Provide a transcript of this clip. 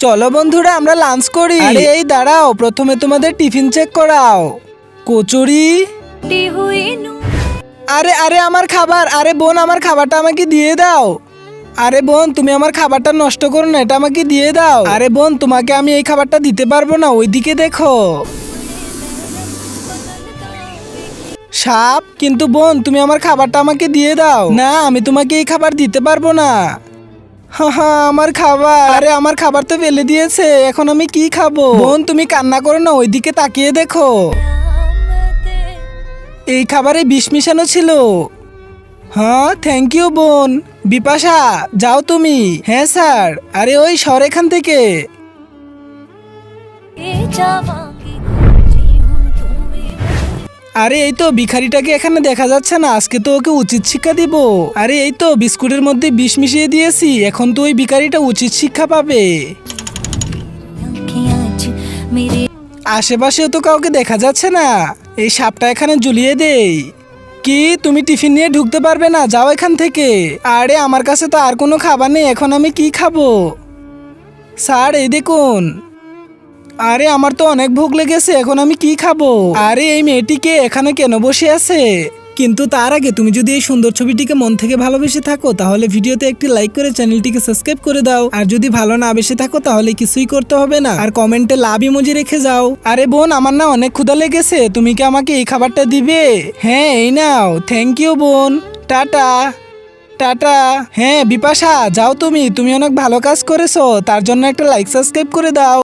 চলো বন্ধুরা আমরা লাঞ্চ করি। আরে এই দাঁড়াও, প্রথমে তোমাদের টিফিন চেক করাও। কচুরি। আরে আরে আমার খাবার। আরে বোন, আমার খাবারটা আমাকে দিয়ে দাও। আরে বোন, তুমি আমার খাবারটা নষ্ট করো না, এটা আমাকে দিয়ে দাও। আরে বোন, তোমাকে আমি এই খাবারটা দিতে পারবো না, ওইদিকে দেখো। সাপ। কিন্তু বোন, তুমি আমার খাবারটা আমাকে দিয়ে দাও। না, আমি তোমাকে এই খাবার দিতে পারবো না। হা, আমার খাবার। আরে আমার খাবার তো ফেলে দিয়েছে, এখন আমি কি খাবো? বোন, তুমি কান্না করো না, ওইদিকে তাকিয়ে দেখো। এই খাবারে বিষ মিশানো ছিল। হ্যাঁ, থ্যাংক ইউ বোন। বিপাশা, যাও তুমি। হ্যাঁ স্যার। আরে ওই সর এখান থেকে। আরে এই তো ভিখারিটাকে এখানে দেখা যাচ্ছে না, আজকে তো ওকে উচিত শিক্ষা দিব। আরে এই তো বিস্কুটের মধ্যে বিষ মিশিয়ে দিয়েছি, এখন তো ওই ভিখারিটা উচিত শিক্ষা পাবে। আশেপাশেও তো কাউকে দেখা যাচ্ছে না, এই সাপটা এখানে ঝুলিয়ে দেই। কি, তুমি টিফিন নিয়ে ঢুকতে পারবে না? যাও এখান থেকে। আরে আমার কাছে তো আর কোনো খাবার নেই, এখন আমি কি খাবো? স্যার এই দেখুন। আরে আমার তো অনেক ভোগ লেগেছে, এখন আমি কি খাবো? আরে এই মেয়েটিকে এখানে কেন বসে আছে? কিন্তু তার আগে তুমি যদি এই সুন্দর ছবিটিকে মন থেকে ভালোবেসে থাকো তাহলে ভিডিওতে একটি লাইক করে চ্যানেলটিকে সাবস্ক্রাইব করে দাও। আর যদি ভালো না বেসে থাকো তাহলে কিছুই করতে হবে না, আর কমেন্টে লাভ ইমোজি রেখে যাও। আরে বোন, আমার না অনেক ক্ষুধা লেগেছে, তুমি কি আমাকে এই খাবারটা দিবে? হ্যাঁ এই নাও। থ্যাংক ইউ বোন। টাটা। টাটা। হ্যাঁ বিপাশা, যাও তুমি অনেক ভালো কাজ করেছো, তার জন্য একটা লাইক সাবস্ক্রাইব করে দাও।